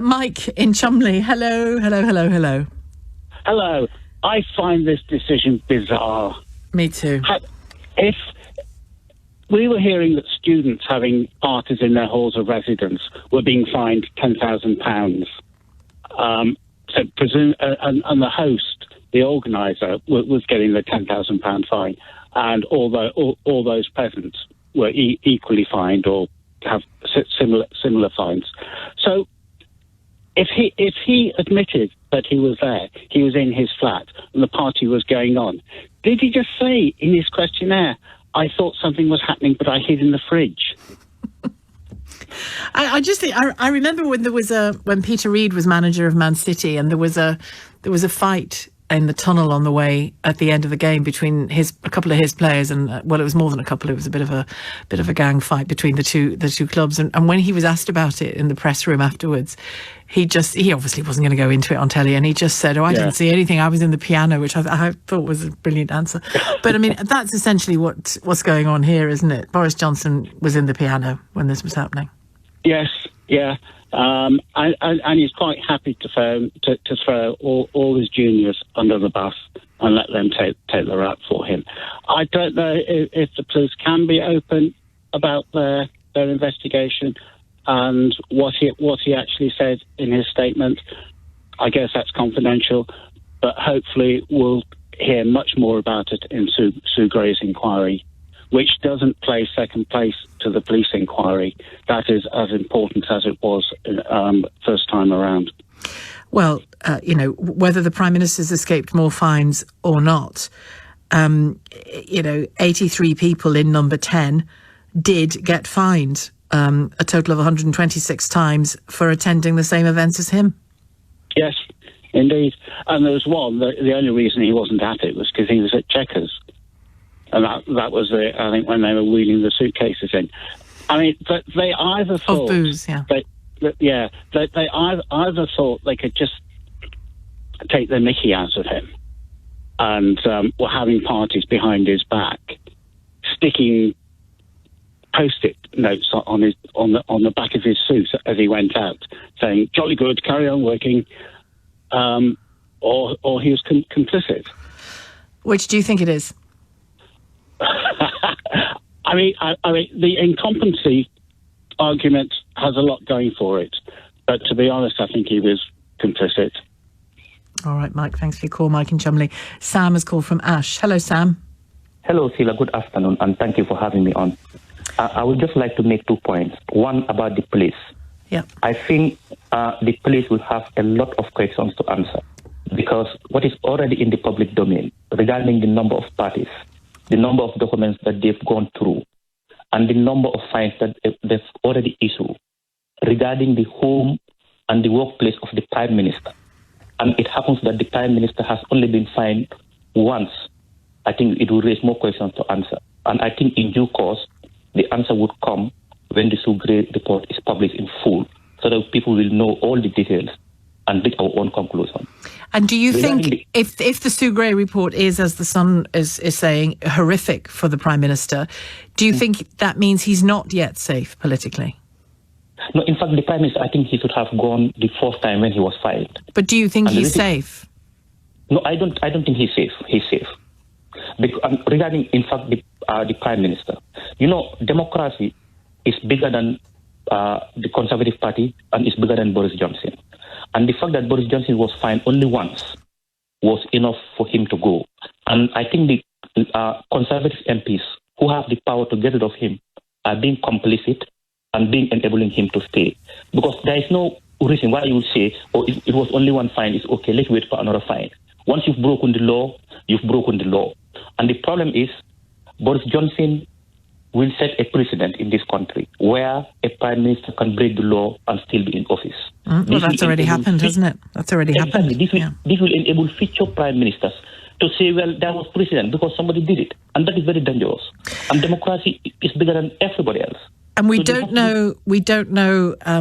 Mike in Cholmondeley. Hello. Hello. I find this decision bizarre. Me too. If we were hearing that students having parties in their halls of residence were being fined £10,000, so presume, and the host, the organiser, was getting the £10,000 fine, and all those present were equally fined or have similar fines. So if he admitted that he was there, he was in his flat, and the party was going on, did he just say in his questionnaire, "I thought something was happening, but I hid in the fridge"? I just think I remember when when Peter Reid was manager of Man City, and there was a fight in the tunnel on the way at the end of the game between a couple of his players, and it was more than a couple. It was a bit of a gang fight between the two clubs. And when he was asked about it in the press room afterwards, he obviously wasn't going to go into it on telly, and he just said, "Oh, I didn't see anything. I was in the piano," which I thought was a brilliant answer. But I mean, that's essentially what's going on here, isn't it? Boris Johnson was in the piano when this was happening. Yes, yeah. And he's quite happy to throw all his juniors under the bus and let them take the rap for him. I don't know if the police can be open about their investigation and what he actually said in his statement. I guess that's confidential, but hopefully we'll hear much more about it in Sue Gray's inquiry, which doesn't play second place to the police inquiry. That is as important as it was first time around. Well, whether the Prime Minister's escaped more fines or not, 83 people in number 10 did get fined a total of 126 times for attending the same events as him. Yes, indeed. And there was one, the only reason he wasn't at it was because he was at Chequers. And that was, I think, when they were wheeling the suitcases in. I mean, they either thought... Of booze, yeah. They either thought they could just take the mickey out of him and were having parties behind his back, sticking Post-it notes on the back of his suit as he went out, saying, "Jolly good, carry on working," or he was complicit. Which do you think it is? I mean, the incompetency argument has a lot going for it, but to be honest, I think he was complicit. All right, Mike, thanks for your call. Mike in Cholmondeley. Sam has called from Ash. Hello, Sam. Hello, Sheila. Good afternoon, and thank you for having me on. I would just like to make 2 points. One, about the police. Yeah. I think the police will have a lot of questions to answer, because what is already in the public domain regarding the number of parties, the number of documents that they've gone through, and the number of fines that they've already issued regarding the home and the workplace of the Prime Minister. And it happens that the Prime Minister has only been fined once. I think it will raise more questions to answer. And I think in due course, the answer would come when the Sue Gray report is published in full, so that people will know all the details and reach our own conclusion. And do you think if the Sue Gray report is, as the Sun is saying, horrific for the Prime Minister, do you think that means he's not yet safe politically? No, in fact, the Prime Minister, I think he should have gone the first time when he was fined. But do you think he's safe? No, I don't think he's safe. He's safe. Because, regarding, in fact, the Prime Minister, democracy is bigger than the Conservative Party and is bigger than Boris Johnson. And the fact that Boris Johnson was fined only once was enough for him to go. And I think the Conservative MPs who have the power to get rid of him are being complicit and being enabling him to stay. Because there is no reason why you would say, "Oh, it was only one fine, it's okay, let's wait for another fine." Once you've broken the law, you've broken the law. And the problem is, Boris Johnson will set a precedent in this country where a Prime Minister can break the law and still be in office. Well, that's already happened, hasn't it? That's already happened. This will enable future Prime Ministers to say, well, there was precedent because somebody did it. And that is very dangerous. And democracy is bigger than everybody else. And we don't know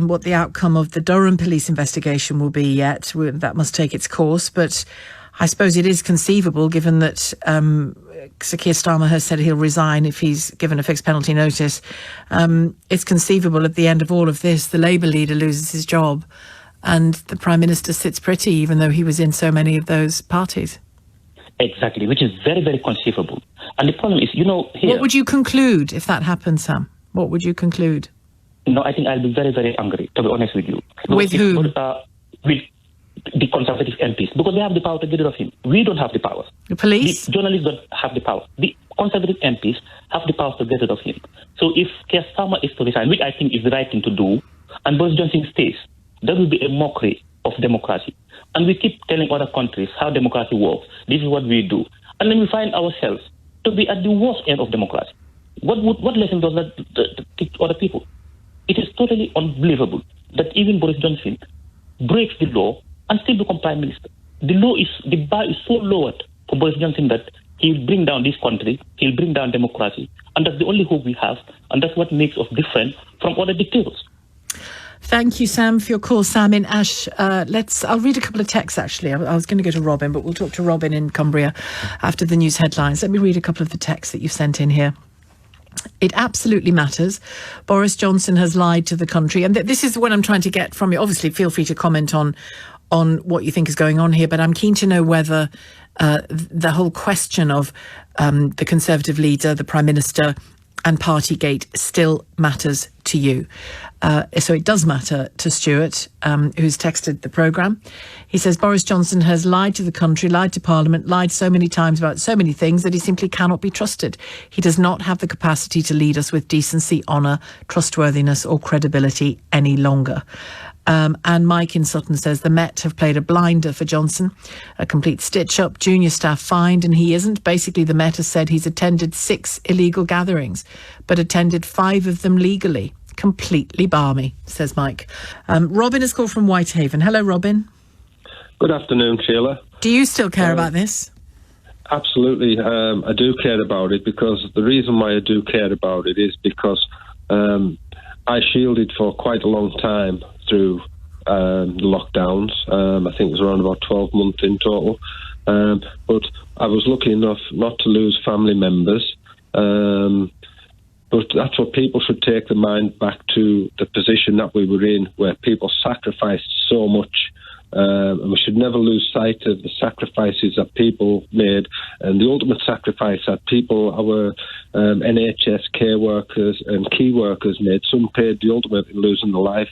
what the outcome of the Durham police investigation will be yet. That must take its course. But I suppose it is conceivable, given that Sir Keir Starmer has said he'll resign if he's given a fixed penalty notice. It's conceivable at the end of all of this, the Labour leader loses his job and the Prime Minister sits pretty, even though he was in so many of those parties. Exactly, which is very, very conceivable. And the problem is, here... What would you conclude if that happened, Sam? What would you conclude? No, I think I'll be very, very angry, to be honest with you. With whom? With the Conservative MPs, because they have the power to get rid of him. We don't have the power. The police? The journalists don't have the power. The Conservative MPs have the power to get rid of him. So if Keir Starmer is to resign, which I think is the right thing to do, and Boris Johnson stays, that will be a mockery of democracy. And we keep telling other countries how democracy works. This is what we do. And then we find ourselves to be at the worst end of democracy. What lesson does that teach other people? It is totally unbelievable that even Boris Johnson breaks the law and still become Prime Minister. The bar is so lowered for Boris Johnson that he'll bring down this country, he'll bring down democracy, and that's the only hope we have, and that's what makes us different from other dictators. Thank you, Sam, for your call. Sam in Ash. I'll read a couple of texts, actually. I was going to go to Robin, but we'll talk to Robin in Cumbria after the news headlines. Let me read a couple of the texts that you've sent in here. It absolutely matters. Boris Johnson has lied to the country. And this is what I'm trying to get from you. Obviously, feel free to comment on what you think is going on here, but I'm keen to know whether the whole question of the Conservative leader, the Prime Minister, and Partygate still matters to you. So it does matter to Stuart, who's texted the programme. He says, Boris Johnson has lied to the country, lied to Parliament, lied so many times about so many things that he simply cannot be trusted. He does not have the capacity to lead us with decency, honour, trustworthiness or credibility any longer. And Mike in Sutton says the Met have played a blinder for Johnson, a complete stitch-up, junior staff fined, and he isn't. Basically, the Met has said he's attended 6 illegal gatherings, but attended 5 of them legally. Completely balmy, says Mike. Robin has called from Whitehaven. Hello, Robin. Good afternoon, Sheila. Do you still care about this? Absolutely. I do care about it, because the reason why I do care about it is because I shielded for quite a long time through the lockdowns. I think it was around about 12 months in total. But I was lucky enough not to lose family members. But that's what people should take their mind back to, the position that we were in, where people sacrificed so much. And we should never lose sight of the sacrifices that people made, and the ultimate sacrifice that people, our NHS care workers and key workers made. Some paid the ultimate in losing their life.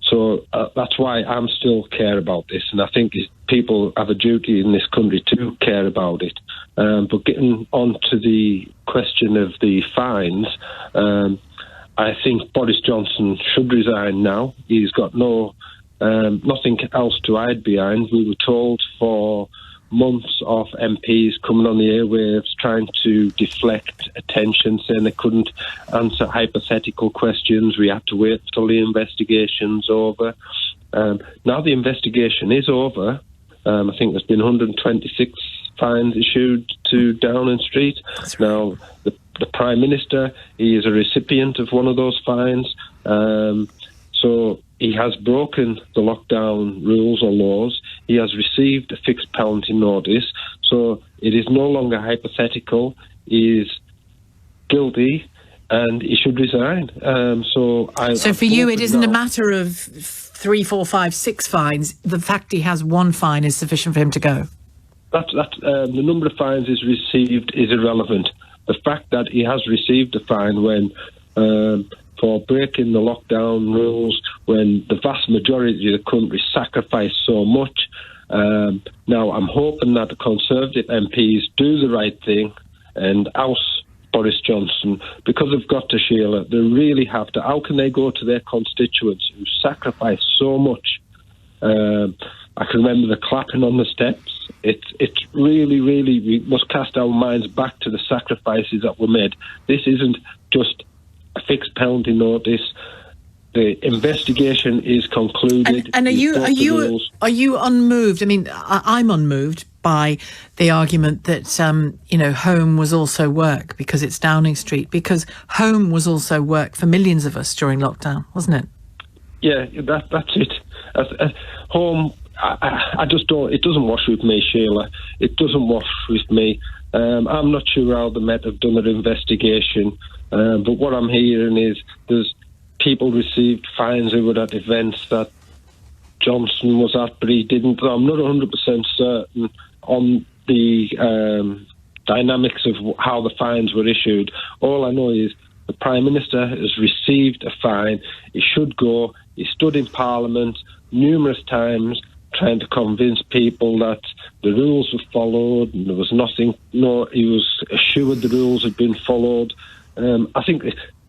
So that's why I'm still care about this, and I think people have a duty in this country to care about it. But getting on to the question of the fines, I think Boris Johnson should resign now. He's got nothing else to hide behind. We were told for months of MPs coming on the airwaves trying to deflect attention, saying they couldn't answer hypothetical questions. We had to wait till the investigation's over. Now the investigation is over. I think there's been 126 fines issued to Downing Street. Now, the Prime Minister, he is a recipient of one of those fines. So he has broken the lockdown rules or laws. He has received a fixed penalty notice. So it is no longer hypothetical. He is guilty and he should resign. So for you, it isn't a matter of 3, 4, 5, 6 fines. The fact he has 1 fine is sufficient for him to go. The number of fines he's received is irrelevant. The fact that he has received a fine when for breaking the lockdown rules, when the vast majority of the country sacrificed so much. Now, I'm hoping that the Conservative MPs do the right thing and oust Boris Johnson, because they've got to, Sheila. They really have to. How can they go to their constituents who sacrificed so much? I can remember the clapping on the steps. It's really, we must cast our minds back to the sacrifices that were made. This isn't just a fixed penalty notice. The investigation is concluded. And are you unmoved? I mean, I'm unmoved by the argument that home was also work because it's Downing Street, because home was also work for millions of us during lockdown, wasn't it? Yeah, that's it. Home, I just don't. It doesn't wash with me, Sheila. It doesn't wash with me. I'm not sure how the Met have done their investigation, but what I'm hearing is there's people received fines who were at events that Johnson was at, but he didn't. I'm not 100% certain on the dynamics of how the fines were issued. All I know is the Prime Minister has received a fine. He should go. He stood in Parliament numerous times trying to convince people that the rules were followed and there was nothing. No, he was assured the rules had been followed. I think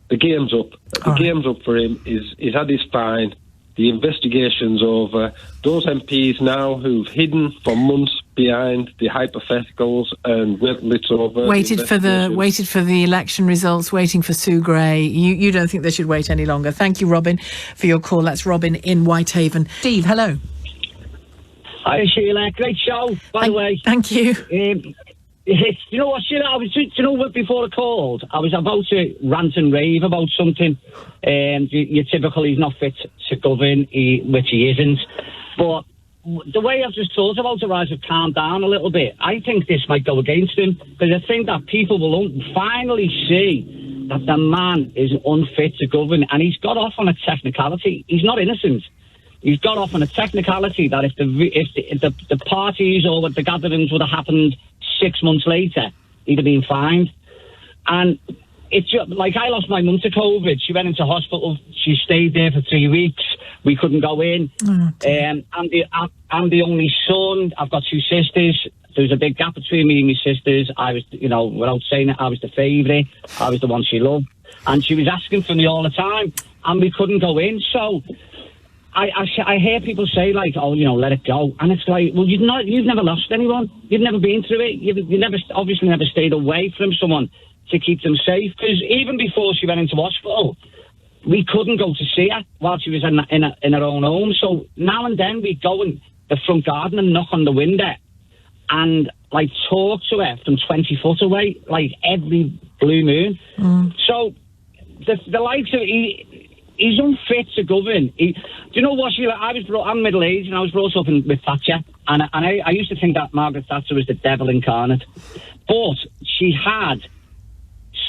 the game's up. The game's up for him. He's had his fine. The investigation's over. Those MPs now who've hidden for months behind the hypotheticals and it's over. Waited for the election results, waiting for Sue Gray. You don't think they should wait any longer? Thank you, Robin, for your call. That's Robin in Whitehaven. Steve, hello. Hi, Sheila. Great show, by the way. Thank you. You know what, Sheila? I was, before I called, I was about to rant and rave about something. You're typical, he's not fit to govern, which he isn't. But the way I've just thought about it, I've calmed down a little bit. I think this might go against him, because I think that people will finally see that the man is unfit to govern, and he's got off on a technicality. He's not innocent. He's got off on a technicality that if the parties or the gatherings would have happened 6 months later, he'd have been fined. And it's just, like, I lost my mum to COVID. She went into hospital. She stayed there for 3 weeks. We couldn't go in. I'm the only son. I've got two sisters. There's a big gap between me and my sisters. I was, without saying it, I was the favourite. I was the one she loved. And she was asking for me all the time. And we couldn't go in. So I hear people say, like, oh, let it go. And it's like, well, you've never lost anyone. You've never been through it. You obviously never stayed away from someone to keep them safe. Because even before she went into hospital, we couldn't go to see her while she was in her own home. So now and then we'd go in the front garden and knock on the window and, like, talk to her from 20 foot away, like, every blue moon. So the likes of... He's unfit to govern. Do you know what, Sheila? I'm middle-aged and I was brought up with Thatcher. And I used to think that Margaret Thatcher was the devil incarnate. But she had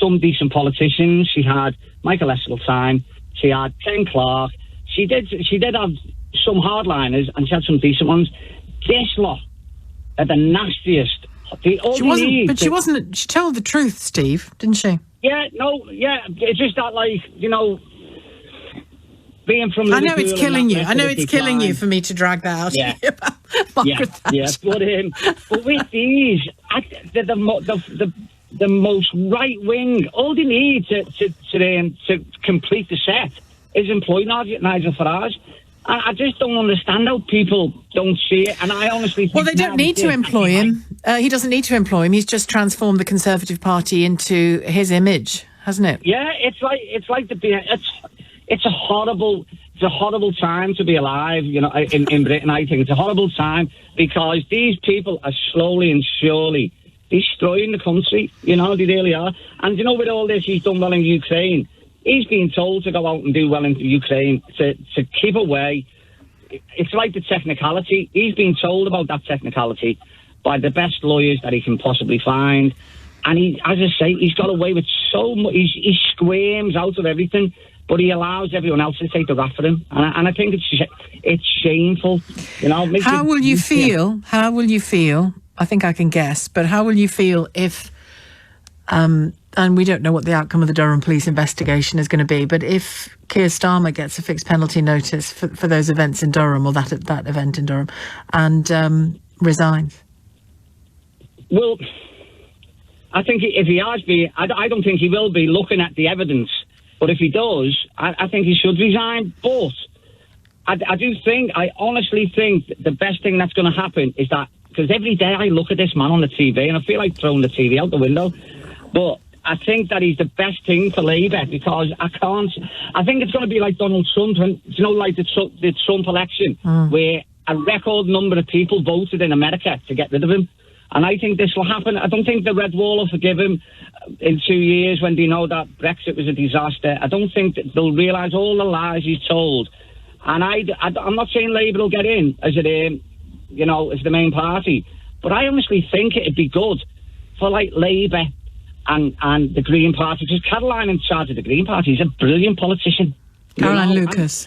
some decent politicians. She had Michael Esseltine. She had Ken Clark. She did have some hardliners and she had some decent ones. This lot are the nastiest. She told the truth, Steve, didn't she? Yeah, it's just that, like, being from I know it's killing you. I know it's killing you for me to drag that out. Yeah, Margaret Thatcher. But with these, they're the most right wing. All they need to complete the set is employ Nigel Farage. I just don't understand how people don't see it. And I honestly think... Well, they don't need to employ him. He doesn't need to employ him. He's just transformed the Conservative Party into his image, hasn't it? Yeah, it's like it's a horrible time to be alive, in Britain. I think it's a horrible time because these people are slowly and surely destroying the country. They really are. And with all this, he's done well in Ukraine. He's been told to go out and do well in Ukraine, to keep away. It's like the technicality. He's been told about that technicality by the best lawyers that he can possibly find. And he, as I say, he's got away with so much. He squirms out of everything, but he allows everyone else to take the rap for him. And I think it's shameful. How will you feel? How will you feel? I think I can guess, but how will you feel if... and we don't know what the outcome of the Durham police investigation is going to be, but if Keir Starmer gets a fixed penalty notice for those events in Durham, or that event in Durham, and resigns? Well, I think if he has been, I don't think he will be looking at the evidence, but if he does, I think he should resign. But I honestly think the best thing that's going to happen is that, because every day I look at this man on the TV and I feel like throwing the TV out the window, but I think that he's the best thing for Labour, because I think it's going to be like Donald Trump, like the Trump election, where a record number of people voted in America to get rid of him. And I think this will happen. I don't think the Red Wall will forgive him in 2 years when they know that Brexit was a disaster. I don't think that they'll realise all the lies he's told. And I'm not saying Labour will get in as as the main party, but I honestly think it'd be good for, like, Labour and the Green Party, because Caroline in charge of the Green Party is a brilliant politician. Caroline Lucas.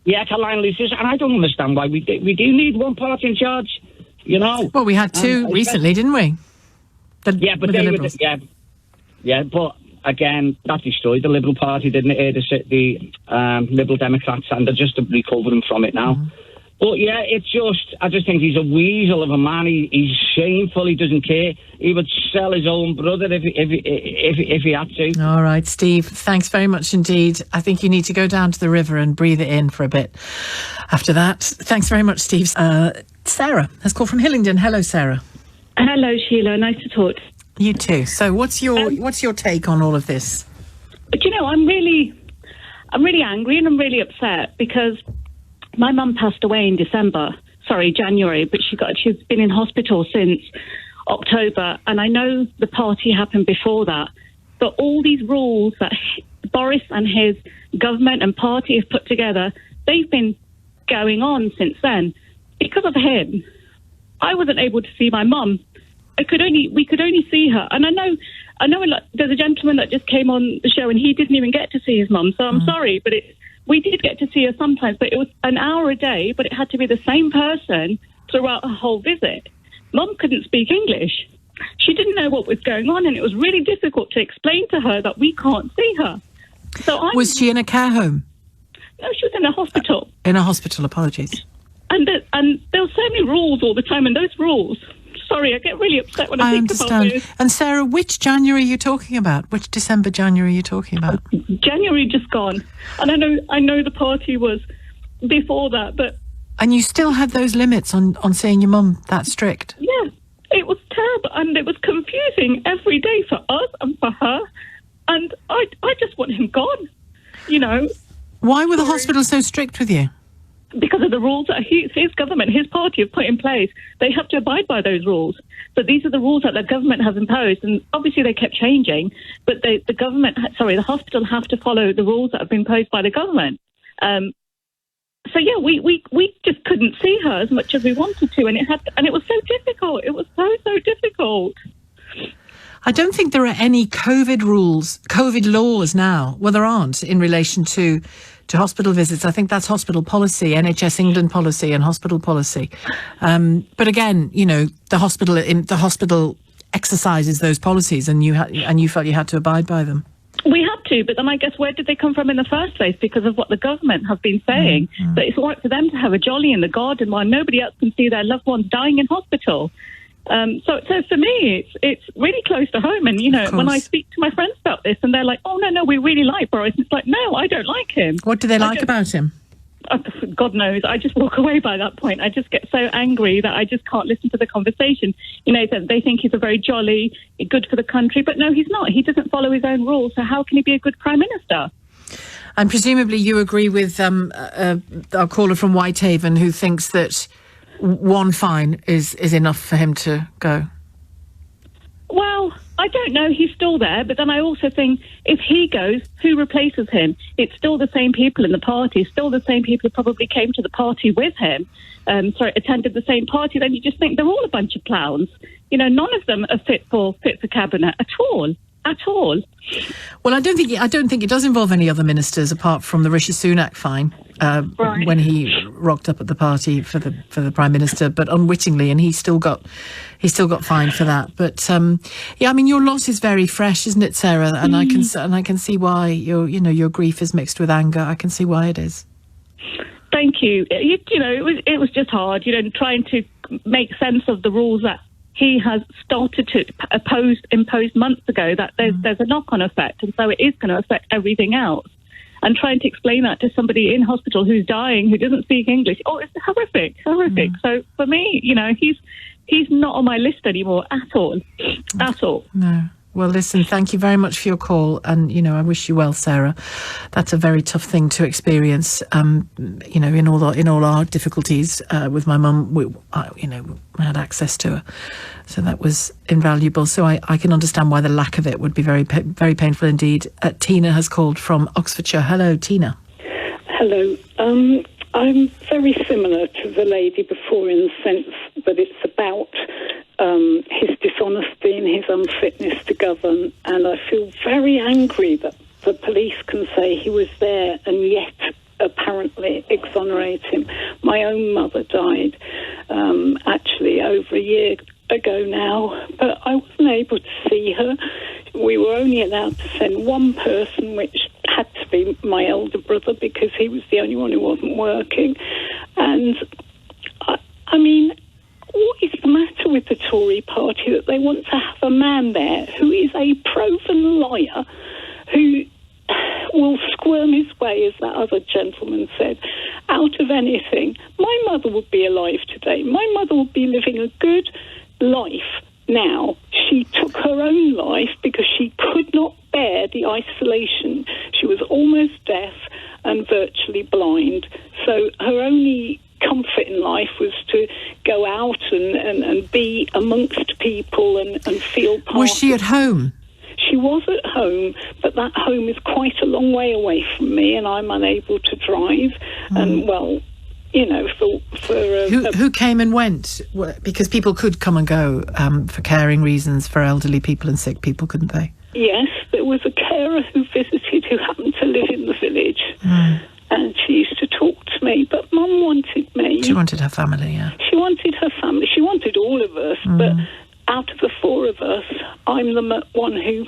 Caroline Lucas, and I don't understand why we do need one party in charge. Well, we had two recently, didn't we? But again, that destroyed the Liberal Party, didn't it? The Liberal Democrats, and they're just recovering from it now. But I just think he's a weasel of a man. He's shameful. He doesn't care. He would sell his own brother if he had to. All right, Steve. Thanks very much indeed. I think you need to go down to the river and breathe it in for a bit. After that, thanks very much, Steve. Sarah has called from Hillingdon. Hello, Sarah. Hello, Sheila. Nice to talk. You too. So, what's your take on all of this? But I'm really angry and I'm really upset because my mum passed away in January, but she's been in hospital since October, and I know the party happened before that, but all these rules that Boris and his government and party have put together, they've been going on since then. Because of him, I wasn't able to see my mum. We could only see her, and I know there's a gentleman that just came on the show and he didn't even get to see his mum, so I'm sorry, but we did get to see her sometimes, but it was an hour a day, but it had to be the same person throughout her whole visit. Mum couldn't speak English. She didn't know what was going on, and it was really difficult to explain to her that we can't see her. Was she in a care home? No, she was in a hospital. In a hospital, apologies. And there were so many rules all the time, and those rules... Sorry, I get really upset when I think about this. And Sarah, which January are you talking about? Which December, January are you talking about? January just gone. And I know the party was before that, but... And you still had those limits on seeing your mum that strict? Yeah, it was terrible, and it was confusing every day for us and for her. And I just want him gone, Why were the hospitals so strict with you? Because of the rules that his government, his party have put in place. They have to abide by those rules. But these are the rules that the government has imposed, and obviously they kept changing, but the hospital have to follow the rules that have been imposed by the government. We just couldn't see her as much as we wanted to, and it was so difficult. It was so difficult. I don't think there are any COVID laws now. Well, there aren't in relation to hospital visits. I think that's hospital policy, NHS England policy and hospital policy. But again, the hospital exercises those policies, and you felt you had to abide by them. We had to, but then I guess where did they come from in the first place? Because of what the government have been saying, that it's all right for them to have a jolly in the garden while nobody else can see their loved ones dying in hospital. So for me, it's really close to home. And, when I speak to my friends about this and they're like, oh, no, we really like Boris. It's like, no, I don't like him. What do they like about him? God knows. I just walk away by that point. I just get so angry that I just can't listen to the conversation. They think he's a very jolly, good for the country. But no, he's not. He doesn't follow his own rules. So how can he be a good Prime Minister? And presumably you agree with our caller from Whitehaven who thinks that one fine is enough for him to go. Well, I don't know. He's still there. But then I also think if he goes, who replaces him? It's still the same people in the party, still the same people who probably came to the party with him, attended the same party. Then you just think they're all a bunch of clowns. None of them are fit for cabinet at all. At all. Well, I don't think it does involve any other ministers apart from the Rishi Sunak fine when he rocked up at the party for the Prime Minister, but unwittingly, and he still got fined for that. But your loss is very fresh, isn't it, Sarah? And I can see why your grief is mixed with anger. I can see why it is. Thank you. It was just hard, trying to make sense of the rules that he has started to impose months ago, that there's a knock-on effect, and so it is going to affect everything else. And trying to explain that to somebody in hospital who's dying, who doesn't speak English, it's horrific. So for me, he's not on my list anymore at all. No. Well, listen, thank you very much for your call, and I wish you well, Sarah. That's a very tough thing to experience. In all our difficulties with my mum, I had access to her, so that was invaluable. So I can understand why the lack of it would be very, very painful indeed. Tina has called from Oxfordshire. Hello, Tina. Hello. I'm very similar to the lady before in the sense that it's about his dishonesty and his unfitness to govern, and I feel very angry that the police can say he was there and yet apparently exonerate him. My own mother died actually over a year ago now, but I wasn't able to see her. We were only allowed to send one person, which had to be my elder brother, because he was the only one who wasn't working. And I mean, what is the matter with the Tory party that they want to have a man there who is a proven liar, who will squirm his way, as that other gentleman said, out of anything? My mother would be alive today. My mother would be living a good life now. She took her own life because she could not bear the isolation. She was almost deaf and virtually blind. So her only comfort in life was to go out and be amongst people and feel part. Was she at home? She was at home, but that home is quite a long way away from me, and I'm unable to drive. And, well, you know, who came and went? Because people could come and go for caring reasons for elderly people and sick people, couldn't they? Yes, there was a carer who visited who happened to live in the village. And she used to talk to me, but Mum wanted me. She wanted her family, yeah. She wanted her family. She wanted all of us, but out of the four of us, I'm the one who,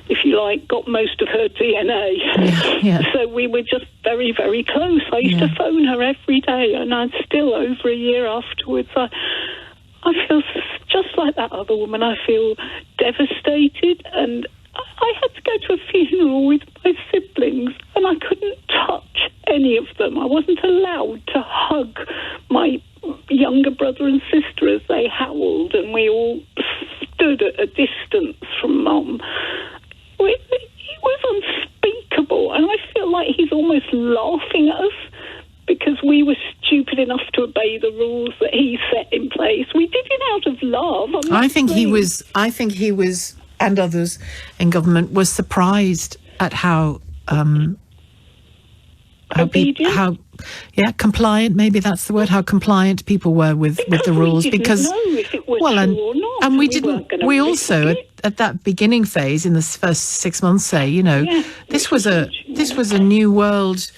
if you like, got most of her DNA. Yeah. So we were just very, very close. I used to phone her every day, and I'd still, over a year afterwards, I feel just like that other woman. I feel devastated, and I had to go to a funeral with my siblings, and I couldn't touch any of them. I wasn't allowed to hug my younger brother and sister as they howled, and we all stood at a distance from Mum. It was unspeakable, and I feel like he's almost laughing at us because we were stupid enough to obey the rules that he set in place. We did it out of love. I think he was, and others in government, was surprised at how compliant, maybe that's the word, how compliant people were with the rules. Because know if it was true or not, and we didn't. We also at that beginning phase in the first 6 months, say, you know, this was a new world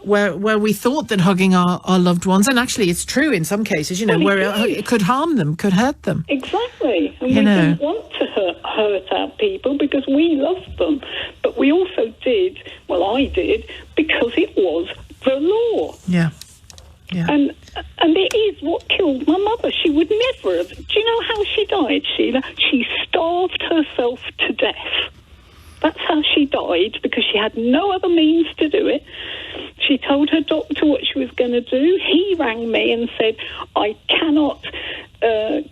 where we thought that hugging our loved ones, and actually it's true in some cases, you know, where it could harm them, could hurt them. Exactly. And we didn't want to hurt our people because we loved them. But we also did, well, I did, because it was the law. Yeah. Yeah. And it is what killed my mother. She would never have. Do you know how she died, Sheila? She starved herself to death. That's how she died, because she had no other means to do it. She told her doctor what she was going to do. He rang me and said, I cannot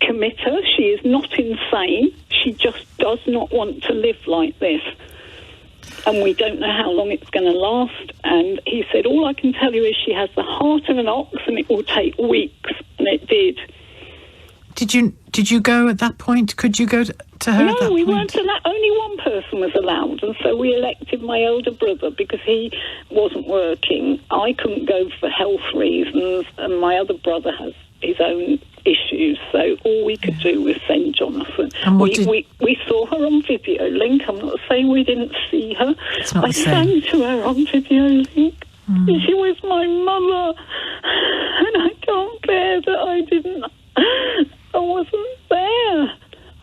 commit her. She is not insane. She just does not want to live like this. And we don't know how long it's going to last. And he said, all I can tell you is she has the heart of an ox and it will take weeks. And it did. Did you go at that point? Could you go to her? No, we weren't allowed. Only one person was allowed, and so we elected my elder brother because he wasn't working. I couldn't go for health reasons, and my other brother has his own issues. So all we could do was send Jonathan. And we saw her on video link. I'm not saying we didn't see her. I sang to her on video link. She was my mother, and I can't bear that I wasn't there.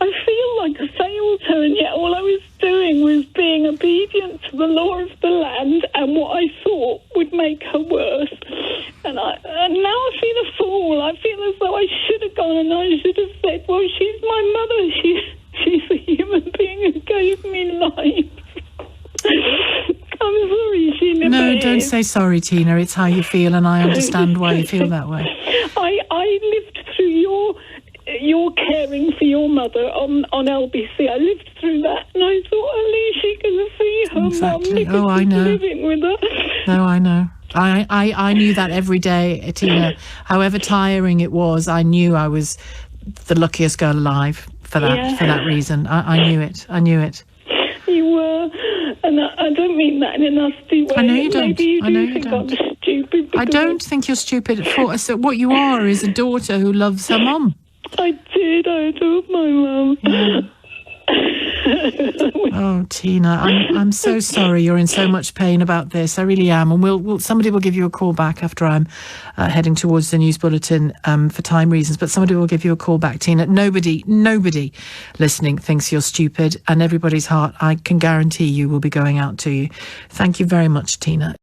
I feel like I failed her, and yet all I was doing was being obedient to the law of the land and what I thought would make her worse. And now I feel a fool. I feel as though I should have gone and I should have said, well, she's my mother. She's a human being who gave me life. I'm sorry, Sheila. No, don't say sorry, Tina. It's how you feel, and I understand why you feel that way. I lived through your caring for your mother on LBC. I lived through that, and I thought at least she can see her mum because I know. living with her. No, I know. I knew that every day, Tina. However tiring it was, I knew I was the luckiest girl alive for that reason. I knew it. I knew it. You were, and I don't mean that in a nasty way. I know you don't. Maybe you do think I'm stupid. I don't think you're stupid. So what you are is a daughter who loves her mum. I did. I adored my mum. Yeah. Oh, Tina, I'm so sorry you're in so much pain about this. I really am. And somebody will give you a call back after I'm heading towards the news bulletin for time reasons. But somebody will give you a call back, Tina. Nobody listening thinks you're stupid, and everybody's heart, I can guarantee you, will be going out to you. Thank you very much, Tina.